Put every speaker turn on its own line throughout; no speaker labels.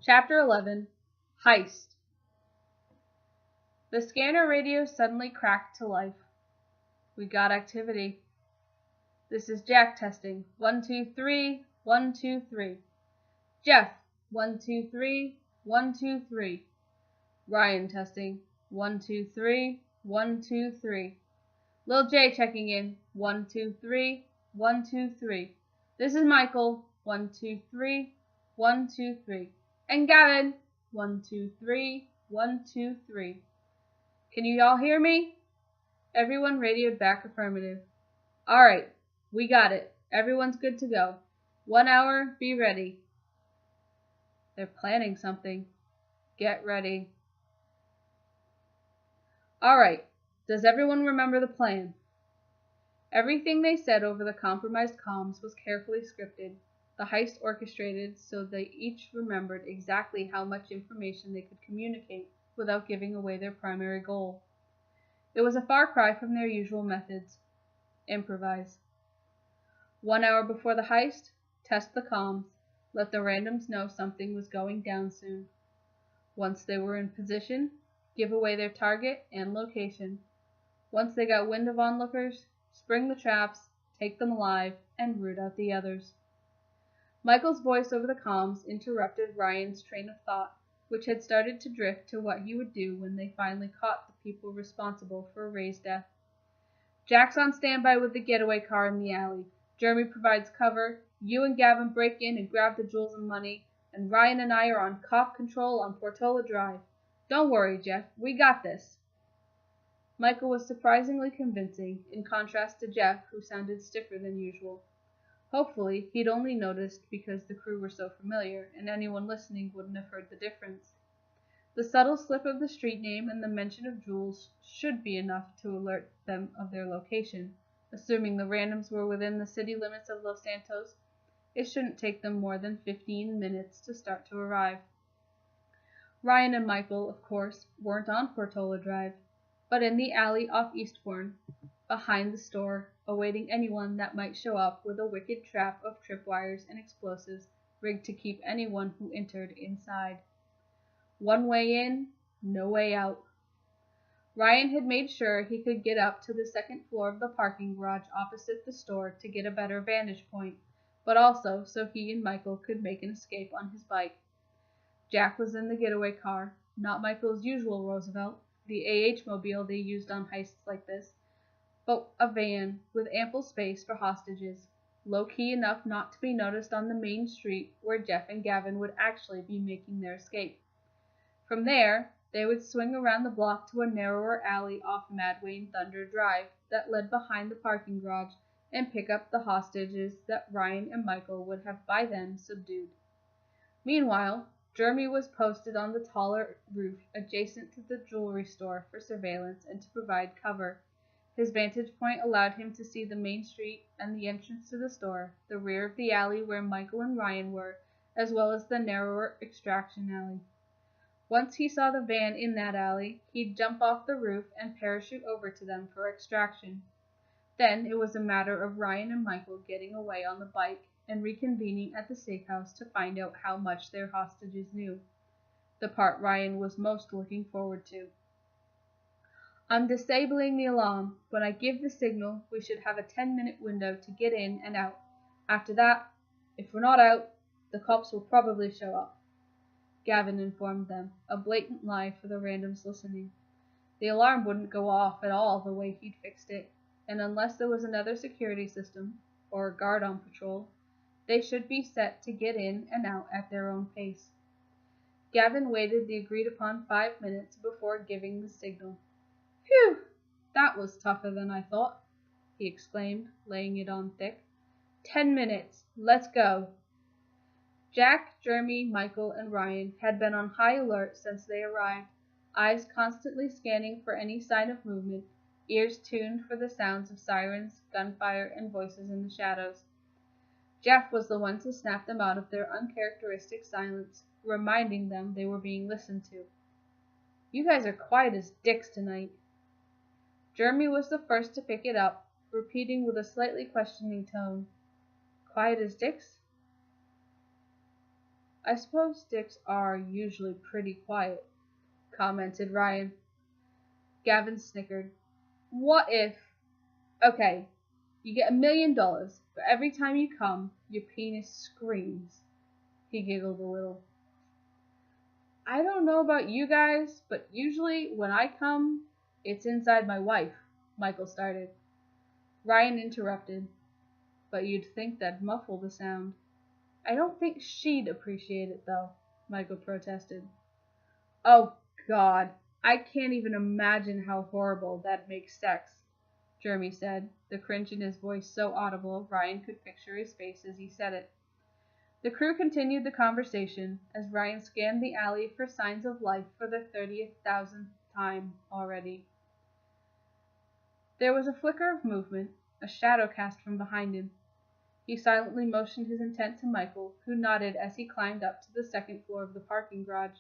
Chapter 11 Heist. The scanner radio suddenly cracked to life. We got activity. This is Jack testing. 1, 2, 3, 1, 2, 3. Jeff. 1, 2, 3, 1, 2, 3. Ryan testing. 1, 2, 3, 1, 2, 3. Lil J checking in. 1, 2, 3, 1, 2, 3. This is Michael. 1, 2, 3, 1, 2, 3. And Gavin. 1, 2, 3, 1, 2, 3. Can you all hear me? Everyone radioed back affirmative. Alright, we got it. Everyone's good to go. 1 hour, be ready. They're planning something. Get ready. Alright, does everyone remember the plan? Everything they said over the compromised comms was carefully scripted, the heist orchestrated so they each remembered exactly how much information they could communicate without giving away their primary goal. It was a far cry from their usual methods. Improvise. 1 hour before the heist, test the comms. Let the randoms know something was going down soon. Once they were in position, give away their target and location. Once they got wind of onlookers, spring the traps, take them alive, and root out the others. Michael's voice over the comms interrupted Ryan's train of thought, which had started to drift to what he would do when they finally caught the people responsible for Ray's death. Jack's on standby with the getaway car in the alley. Jeremy provides cover. You and Gavin break in and grab the jewels and money, and Ryan and I are on cop control on Portola Drive. Don't worry, Jeff. We got this. Michael was surprisingly convincing, in contrast to Jeff, who sounded stiffer than usual. Hopefully, he'd only noticed because the crew were so familiar, and anyone listening wouldn't have heard the difference. The subtle slip of the street name and the mention of jewels should be enough to alert them of their location. Assuming the randoms were within the city limits of Los Santos, it shouldn't take them more than 15 minutes to start to arrive. Ryan and Michael, of course, weren't on Portola Drive, but in the alley off Eastbourne, behind the store, awaiting anyone that might show up with a wicked trap of tripwires and explosives rigged to keep anyone who entered inside. One way in, no way out. Ryan had made sure he could get up to the second floor of the parking garage opposite the store to get a better vantage point, but also so he and Michael could make an escape on his bike. Jack was in the getaway car, not Michael's usual Roosevelt, the AH-mobile they used on heists like this, but a van with ample space for hostages, low-key enough not to be noticed on the main street where Jeff and Gavin would actually be making their escape. From there, they would swing around the block to a narrower alley off Madwayne Thunder Drive that led behind the parking garage and pick up the hostages that Ryan and Michael would have by then subdued. Meanwhile, Jeremy was posted on the taller roof adjacent to the jewelry store for surveillance and to provide cover. His vantage point allowed him to see the main street and the entrance to the store, the rear of the alley where Michael and Ryan were, as well as the narrower extraction alley. Once he saw the van in that alley, he'd jump off the roof and parachute over to them for extraction. Then it was a matter of Ryan and Michael getting away on the bike and reconvening at the steakhouse to find out how much their hostages knew, the part Ryan was most looking forward to. I'm disabling the alarm. When I give the signal, we should have a 10-minute window to get in and out. After that, if we're not out, the cops will probably show up. Gavin informed them, a blatant lie for the randoms listening. The alarm wouldn't go off at all the way he'd fixed it, and unless there was another security system, or a guard on patrol, they should be set to get in and out at their own pace. Gavin waited the agreed-upon 5 minutes before giving the signal. Phew! That was tougher than I thought, he exclaimed, laying it on thick. 10 minutes! Let's go! Jack, Jeremy, Michael, and Ryan had been on high alert since they arrived, eyes constantly scanning for any sign of movement, ears tuned for the sounds of sirens, gunfire, and voices in the shadows. Jeff was the one to snap them out of their uncharacteristic silence, reminding them they were being listened to. You guys are quiet as dicks tonight. Jeremy was the first to pick it up, repeating with a slightly questioning tone, Quiet as dicks? I suppose sticks are usually pretty quiet, commented Ryan. Gavin snickered. What if... Okay, you get $1,000,000, but every time you come, your penis screams. He giggled a little. I don't know about you guys, but usually when I come, it's inside my wife, Michael started. Ryan interrupted. But you'd think that'd muffle the sound. I don't think she'd appreciate it, though, Michael protested. Oh, God, I can't even imagine how horrible that'd make sex, Jeremy said, the cringe in his voice so audible Ryan could picture his face as he said it. The crew continued the conversation as Ryan scanned the alley for signs of life for the 30,000th time already. There was a flicker of movement, a shadow cast from behind him. He silently motioned his intent to Michael, who nodded as he climbed up to the second floor of the parking garage.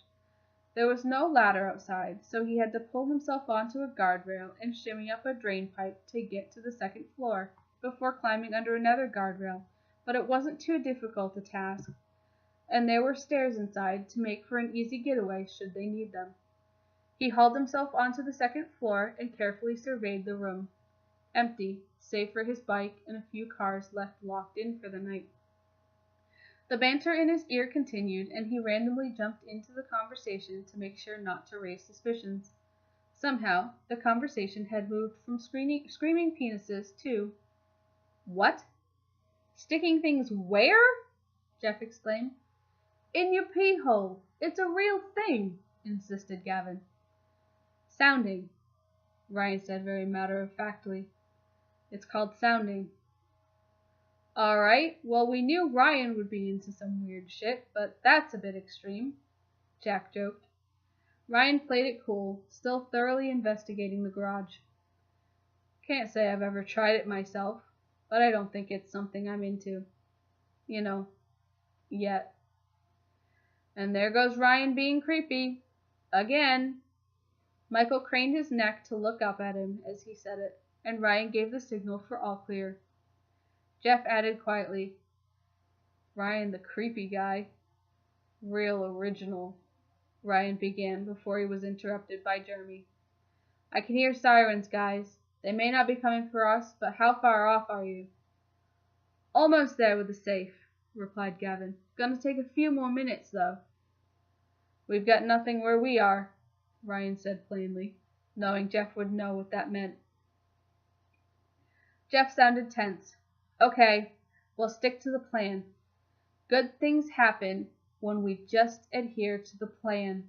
There was no ladder outside, so he had to pull himself onto a guardrail and shimmy up a drain pipe to get to the second floor before climbing under another guardrail, but it wasn't too difficult a task, and there were stairs inside to make for an easy getaway should they need them. He hauled himself onto the second floor and carefully surveyed the room. Empty, save for his bike and a few cars left locked in for the night. The banter in his ear continued, and he randomly jumped into the conversation to make sure not to raise suspicions. Somehow, the conversation had moved from screaming penises to, "What? Sticking things where?" Jeff exclaimed. "In your pee hole. It's a real thing," insisted Gavin. "Sounding," Ryan said very matter-of-factly. "It's called sounding." All right, well, we knew Ryan would be into some weird shit, but that's a bit extreme, Jack joked. Ryan played it cool, still thoroughly investigating the garage. Can't say I've ever tried it myself, but I don't think it's something I'm into. You know, yet. And there goes Ryan being creepy. Again. Michael craned his neck to look up at him as he said it, and Ryan gave the signal for all clear. Jeff added quietly, "Ryan the creepy guy. Real original," Ryan began before he was interrupted by Jeremy. "I can hear sirens, guys. They may not be coming for us, but how far off are you?" "Almost there with the safe," replied Gavin. "Gonna take a few more minutes, though." "We've got nothing where we are," Ryan said plainly, knowing Jeff would know what that meant. Jeff sounded tense. "Okay, we'll stick to the plan. Good things happen when we just adhere to the plan."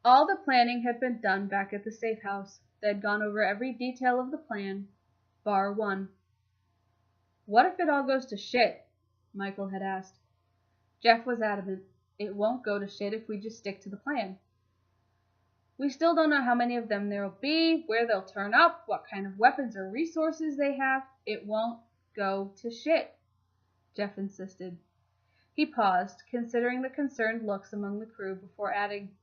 All the planning had been done back at the safe house. They had gone over every detail of the plan, bar one. "What if it all goes to shit?" Michael had asked. Jeff was adamant. "It won't go to shit if we just stick to the plan. We still don't know how many of them there'll be, where they'll turn up, what kind of weapons or resources they have. It won't go to shit," Jeff insisted. He paused, considering the concerned looks among the crew before adding,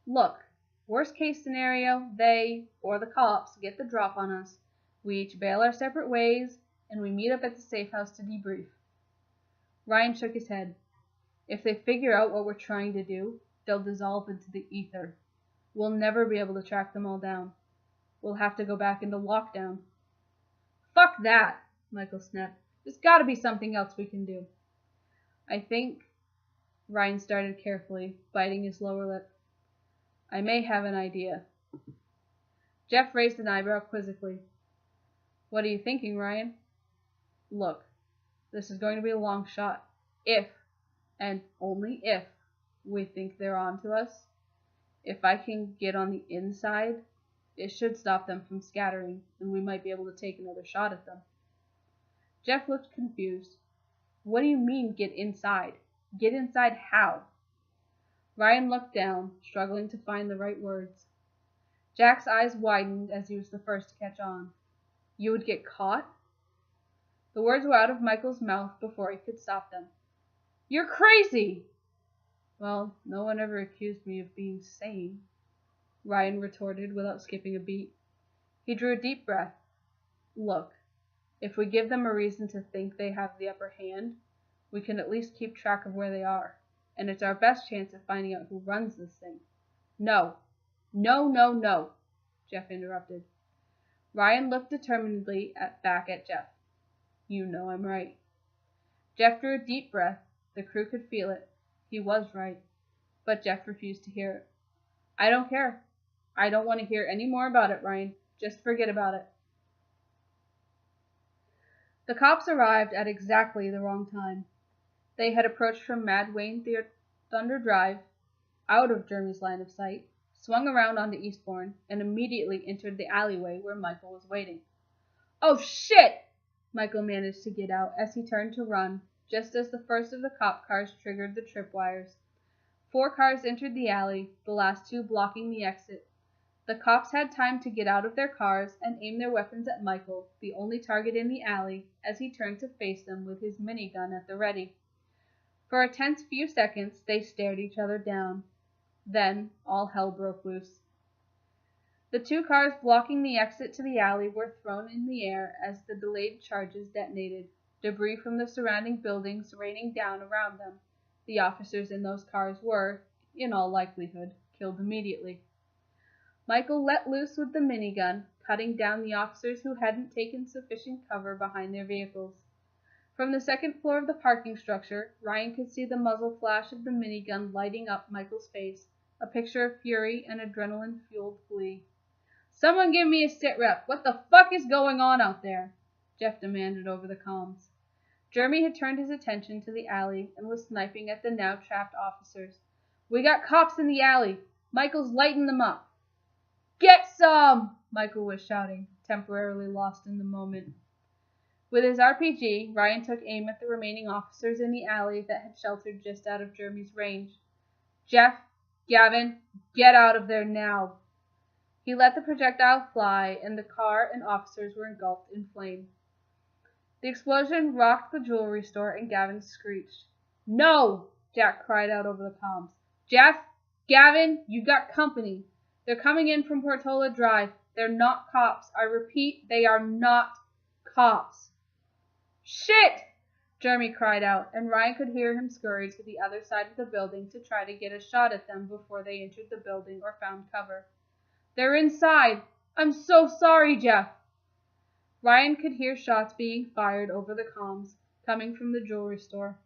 "Look, worst case scenario, they, or the cops, get the drop on us. We each bail our separate ways, and we meet up at the safe house to debrief." Ryan shook his head. "If they figure out what we're trying to do, they'll dissolve into the ether. We'll never be able to track them all down. We'll have to go back into lockdown." "Fuck that," Michael snapped. "There's gotta be something else we can do." "I think," Ryan started carefully, biting his lower lip, "I may have an idea." Jeff raised an eyebrow quizzically. "What are you thinking, Ryan?" "Look, this is going to be a long shot. If, and only if, we think they're on to us, if I can get on the inside, it should stop them from scattering, and we might be able to take another shot at them." Jeff looked confused. "What do you mean, get inside? Get inside how?" Ryan looked down, struggling to find the right words. Jack's eyes widened as he was the first to catch on. "You would get caught?" The words were out of Michael's mouth before he could stop them. "You're crazy!" "Well, no one ever accused me of being sane," Ryan retorted without skipping a beat. He drew a deep breath. "Look, if we give them a reason to think they have the upper hand, We can at least keep track of where they are, and it's our best chance of finding out who runs this thing." "No. No, no, no," Jeff interrupted. Ryan looked determinedly back at Jeff. "You know I'm right." Jeff drew a deep breath. The crew could feel it. He was right. But Jeff refused to hear it. "I don't care. I don't want to hear any more about it, Ryan. Just forget about it." The cops arrived at exactly the wrong time. They had approached from Mad Wayne Thunder Drive, out of Jeremy's line of sight, swung around onto Eastbourne, and immediately entered the alleyway where Michael was waiting. "Oh, shit!" Michael managed to get out as he turned to run, just as the first of the cop cars triggered the tripwires. 4 cars entered the alley, the last 2 blocking the exit. The cops had time to get out of their cars and aim their weapons at Michael, the only target in the alley, as he turned to face them with his minigun at the ready. For a tense few seconds, they stared each other down. Then, all hell broke loose. The 2 cars blocking the exit to the alley were thrown in the air as the delayed charges detonated, debris from the surrounding buildings raining down around them. The officers in those cars were, in all likelihood, killed immediately. Michael let loose with the minigun, cutting down the officers who hadn't taken sufficient cover behind their vehicles. From the second floor of the parking structure, Ryan could see the muzzle flash of the minigun lighting up Michael's face, a picture of fury and adrenaline-fueled glee. "Someone give me a sit rep! What the fuck is going on out there?" Jeff demanded over the comms. Jeremy had turned his attention to the alley and was sniping at the now trapped officers. "We got cops in the alley! Michael's lighting them up!" "Get some!" Michael was shouting, temporarily lost in the moment. With his RPG, Ryan took aim at the remaining officers in the alley that had sheltered just out of Jeremy's range. "Jeff, Gavin, get out of there now!" He let the projectile fly, and the car and officers were engulfed in flame. The explosion rocked the jewelry store, and Gavin screeched. "No!" Jack cried out over the comms. "Jeff, Gavin, you got company. They're coming in from Portola Drive. They're not cops. I repeat, they are not cops." "Shit!" Jeremy cried out, and Ryan could hear him scurry to the other side of the building to try to get a shot at them before they entered the building or found cover. "They're inside! I'm so sorry, Jeff!" Ryan could hear shots being fired over the comms, coming from the jewelry store.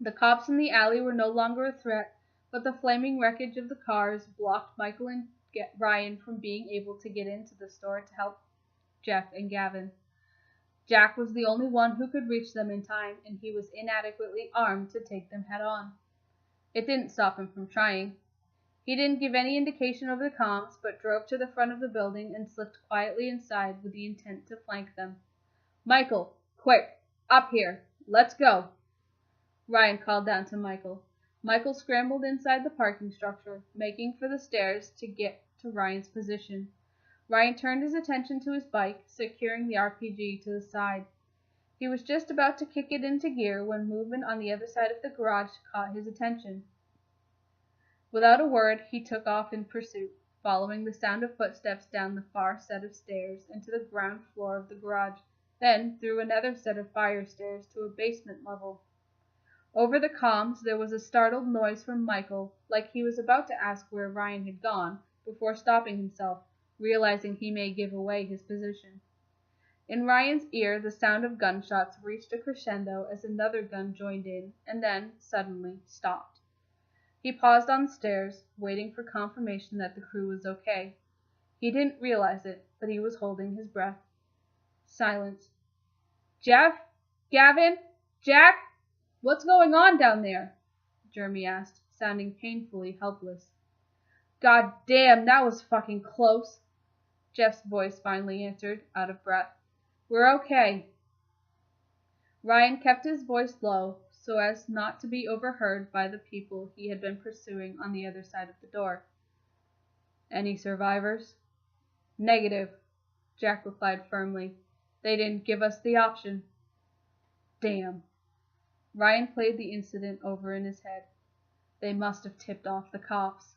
The cops in the alley were no longer a threat, but the flaming wreckage of the cars blocked Michael and Ryan from being able to get into the store to help Jeff and Gavin. Jack was the only one who could reach them in time, and he was inadequately armed to take them head-on. It didn't stop him from trying. He didn't give any indication over the comms, but drove to the front of the building and slipped quietly inside with the intent to flank them. "Michael, quick, up here, let's go!" Ryan called down to Michael. Michael scrambled inside the parking structure, making for the stairs to get to Ryan's position. Ryan turned his attention to his bike, securing the RPG to the side. He was just about to kick it into gear when movement on the other side of the garage caught his attention. Without a word, he took off in pursuit, following the sound of footsteps down the far set of stairs into the ground floor of the garage, then through another set of fire stairs to a basement level. Over the comms, there was a startled noise from Michael, like he was about to ask where Ryan had gone, before stopping himself, realizing he may give away his position. In Ryan's ear, the sound of gunshots reached a crescendo as another gun joined in, and then, suddenly, stopped. He paused on the stairs, waiting for confirmation that the crew was okay. He didn't realize it, but he was holding his breath. Silence. "Jeff? Gavin? Jack? What's going on down there?" Jeremy asked, sounding painfully helpless. "God damn, that was fucking close," Jeff's voice finally answered, out of breath. "We're okay." Ryan kept his voice low, so as not to be overheard by the people he had been pursuing on the other side of the door. "Any survivors?" "Negative," Jack replied firmly. "They didn't give us the option." "Damn." Ryan played the incident over in his head. They must have tipped off the cops.